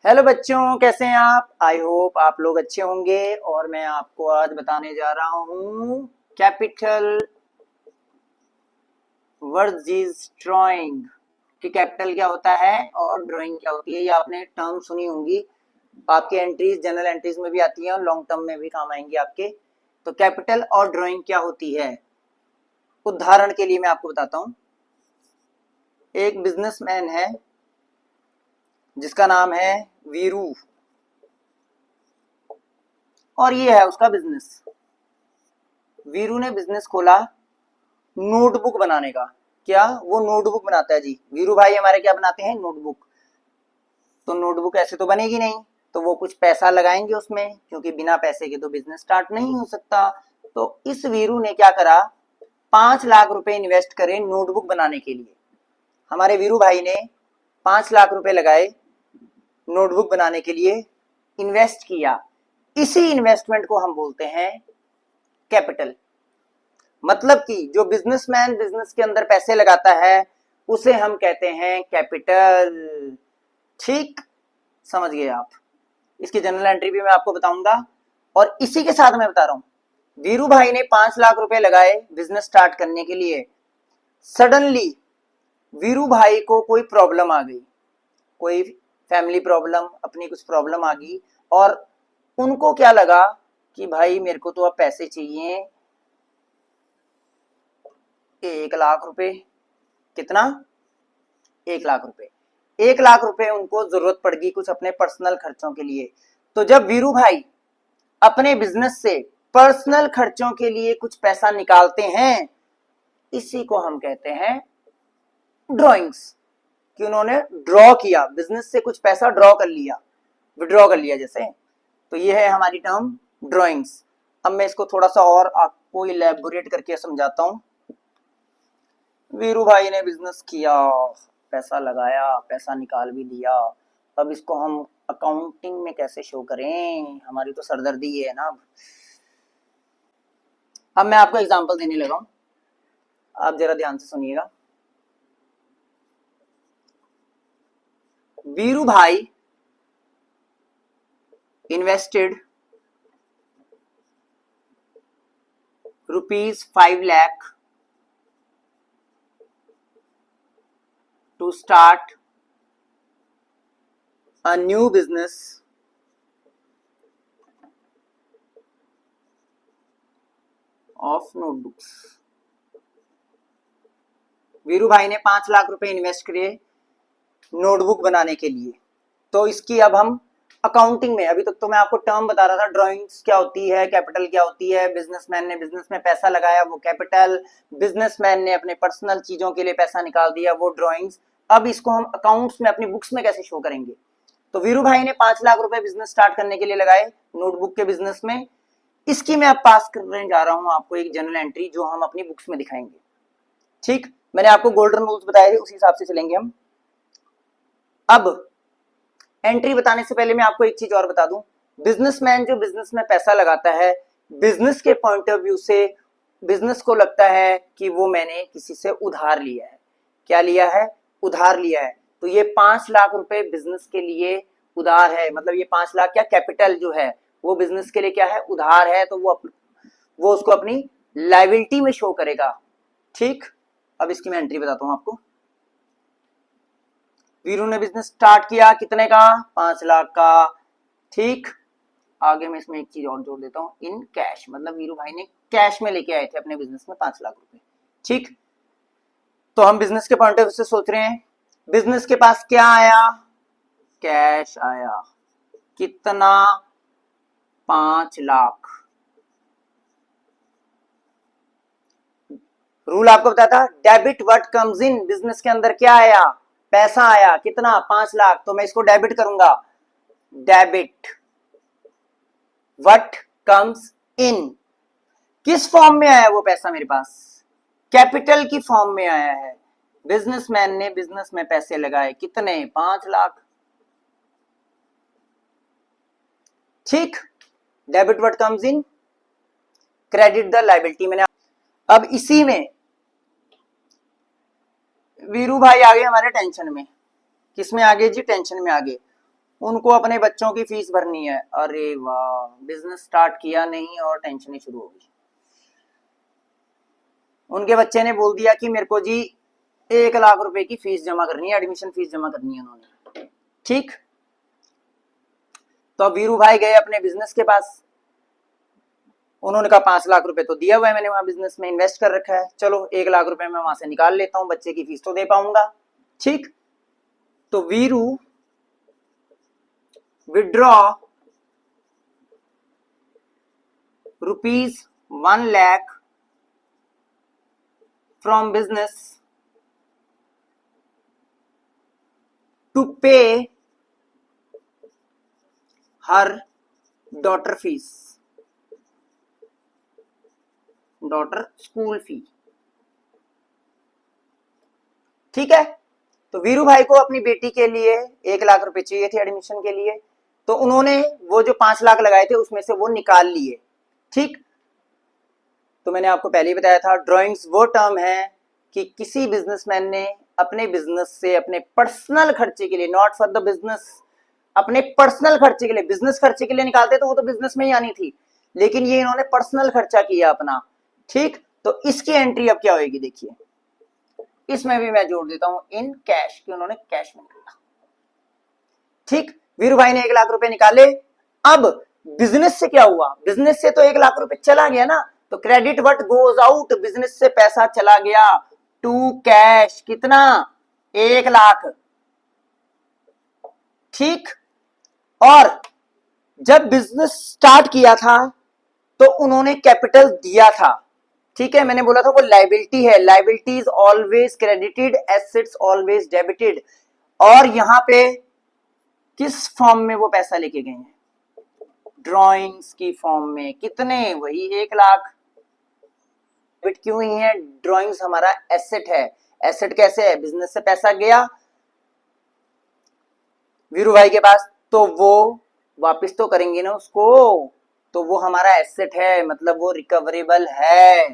Hello बच्चों, कैसे हैं आप? आई होप आप लोग अच्छे होंगे। और मैं आपको आज बताने जा रहा हूँ कैपिटल वर्सेस ड्राइंग कि कैपिटल क्या होता है और ड्राइंग क्या होती है। ये आपने टर्म सुनी होंगी, आपके एंट्रीज जनरल एंट्रीज में भी आती है और लॉन्ग टर्म में भी काम आएंगी आपके। तो कैपिटल और ड्राइंग क्या होती है, उदाहरण के लिए मैं आपको बताता हूँ। एक बिजनेसमैन है जिसका नाम है वीरू, और ये है उसका बिजनेस। वीरू ने बिजनेस खोला नोटबुक बनाने का। क्या वो नोटबुक बनाता है? जी, वीरू भाई हमारे क्या बनाते हैं? नोटबुक। तो नोटबुक ऐसे तो बनेगी नहीं, तो वो कुछ पैसा लगाएंगे उसमें, क्योंकि बिना पैसे के तो बिजनेस स्टार्ट नहीं हो सकता। तो इस वीरू ने क्या करा, 5 लाख रुपए इन्वेस्ट करे नोटबुक बनाने के लिए। हमारे वीरू भाई ने 5 लाख रुपए लगाए नोटबुक बनाने के लिए, इन्वेस्ट किया। इसी इन्वेस्टमेंट को हम बोलते हैं कैपिटल। मतलब कि जो बिजनेसमैन बिजनेस के अंदर पैसे लगाता है उसे हम कहते हैं कैपिटल। ठीक, समझ गए आप? इसकी जनरल एंट्री भी मैं आपको बताऊंगा। और इसी के साथ मैं बता रहा हूं, वीरू भाई ने 5 लाख रुपए लगाए बिजनेस स्टार्ट करने के लिए। सडनली वीरू भाई को कोई प्रॉब्लम आ गई, कोई फैमिली प्रॉब्लम, अपनी कुछ प्रॉब्लम आ गई, और उनको क्या लगा कि भाई मेरे को तो अब पैसे चाहिए 1 लाख रुपए। कितना? 1 लाख रुपए। 1 लाख रुपए उनको जरूरत पड़ गई कुछ अपने पर्सनल खर्चों के लिए। तो जब वीरू भाई अपने बिजनेस से पर्सनल खर्चों के लिए कुछ पैसा निकालते हैं, इसी को हम कहते हैं ड्रॉइंग्स। कि उन्होंने ड्रॉ किया, बिजनेस से कुछ पैसा ड्रॉ कर लिया, विड्रॉ कर लिया जैसे। तो ये है हमारी टर्म ड्रॉइंग्स। अब मैं इसको थोड़ा सा और आपको इलेबोरेट करके समझाता हूँ। वीरू भाई ने बिजनेस किया, पैसा लगाया, पैसा निकाल भी लिया। अब इसको हम अकाउंटिंग में कैसे शो करें, हमारी तो सरदर्दी ये है ना। अब मैं आपको एग्जांपल देने लगा हूं, आप जरा ध्यान से सुनिएगा। वीरू भाई invested ₹5 lakh to start a new business of notebooks। Veeru भाई ने 5 लाख रुपए इन्वेस्ट किए नोटबुक बनाने के लिए। तो इसकी अब हम अकाउंटिंग में, अभी तक तो मैं आपको टर्म बता रहा था, ड्राइंग्स क्या होती है, कैपिटल क्या होती है। बिजनेसमैन ने बिजनेस में पैसा लगाया, वो कैपिटल। बिजनेसमैन ने अपने पर्सनल चीजों के लिए पैसा निकाल दिया, वो ड्राइंग्स। अब इसको हम अकाउंट्स में, अपनी बुक्स में कैसे शो करेंगे? तो वीरू भाई ने 5 लाख रुपए बिजनेस स्टार्ट करने के लिए लगाए नोटबुक के बिजनेस में। इसकी मैं अब पास करने जा रहा हूं आपको एक जनरल एंट्री, जो हम अपनी बुक्स में दिखाएंगे। ठीक, मैंने आपको गोल्डन रूल्स बताए थे, उसी हिसाब से चलेंगे हम। अब एंट्री बताने से पहले मैं आपको एक चीज और बता दूं। बिजनेसमैन जो बिजनेस में पैसा लगाता है, बिजनेस के पॉइंट ऑफ व्यू से बिजनेस को लगता है कि वो मैंने किसी से उधार लिया है। क्या लिया है? उधार लिया है। तो ये 5 लाख रुपए बिजनेस के लिए उधार है। मतलब ये 5 लाख क्या, कैपिटल जो है वो बिजनेस के लिए क्या है? उधार है। तो वो उसको अपनी लायबिलिटी में शो करेगा। ठीक, अब इसकी मैं एंट्री बताता हूं आपको। वीरू ने बिजनेस स्टार्ट किया, कितने का? 5 लाख का। ठीक, आगे मैं इसमें एक चीज और जोड़ देता हूँ, इन कैश। मतलब वीरू भाई ने कैश में लेके आए थे अपने बिजनेस में 5 लाख रुपए। ठीक, तो हम बिजनेस के पॉइंट ऑफ व्यू से सोच रहे हैं, बिजनेस के पास क्या आया? कैश आया। कितना? 5 लाख। रूल आपको बताता, debit what comes in. Business के अंदर क्या आया? पैसा आया। कितना? 5 लाख। तो मैं इसको डेबिट करूंगा, डेबिट व्हाट कम्स इन। किस फॉर्म में आया वो पैसा मेरे पास? कैपिटल की फॉर्म में आया है। बिजनेसमैन ने बिजनेस में पैसे लगाए, कितने? 5 लाख। ठीक, debit what comes in, credit the liability. मैंने अब इसी में वीरू भाई आगे हमारे टेंशन में। किस में आगे जी? टेंशन में आगे। उनको अपने बच्चों की फीस भरनी है। अरे वाह, बिजनेस स्टार्ट किया नहीं और टेंशन शुरू हो गई। उनके बच्चे ने बोल दिया कि मेरे को जी 1 लाख रुपए की फीस जमा करनी है, एडमिशन फीस जमा करनी है उन्होंने। ठीक, तो वीरू भाई गए अपने बिजनेस के पास। उन्होंने कहा 5 लाख रुपए तो दिया हुआ है मैंने, वहां बिजनेस में इन्वेस्ट कर रखा है, चलो 1 लाख रुपए मैं वहां से निकाल लेता हूं, बच्चे की फीस तो दे पाऊंगा। ठीक, तो Veeru withdraw ₹1 lakh from business to pay her daughter fees, daughter school fee. ठीक है, तो वीरू भाई को अपनी बेटी के लिए 1 लाख रुपए चाहिए थे एडमिशन के लिए, तो उन्होंने वो जो 5 लाख लगाए थे उसमें से वो निकाल लिए। ठीक, तो मैंने आपको पहले ही बताया था, ड्राइंग्स वो टर्म है कि किसी बिजनेसमैन ने अपने बिजनेस से अपने पर्सनल खर्चे के लिए, नॉट फॉर द बिजनेस, अपने पर्सनल खर्चे के लिए, बिजनेस खर्चे के लिए निकालते तो वो तो बिजनेस में ही आनी थी, लेकिन ये इन्होंने पर्सनल खर्चा किया अपना। ठीक, तो इसकी एंट्री अब क्या होगी देखिए, इसमें भी मैं जोड़ देता हूं इन कैश कि उन्होंने कैश में निकाला। ठीक, वीरू भाई ने 1 लाख रुपए निकाले। अब बिजनेस से क्या हुआ, बिजनेस से तो 1 लाख रुपए चला गया ना, तो credit what goes out, business से पैसा चला गया टू कैश, कितना, 1 लाख। ठीक, और जब बिजनेस स्टार्ट किया था तो उन्होंने कैपिटल दिया था। ठीक है, मैंने बोला था वो लाइबिलिटी है, liability is always credited, assets always debited. और यहां पे किस फॉर्म में वो पैसा लेके गए हैं, ड्राइंग्स की फॉर्म में। कितने, वही 1 लाख। डेबिट क्यों हुई है, ड्राइंग्स हमारा एसेट है। एसेट कैसे है, बिजनेस से पैसा गया वीरू भाई के पास, तो वो वापस तो करेंगे ना उसको, तो वो हमारा एसेट है, मतलब वो रिकवरेबल है।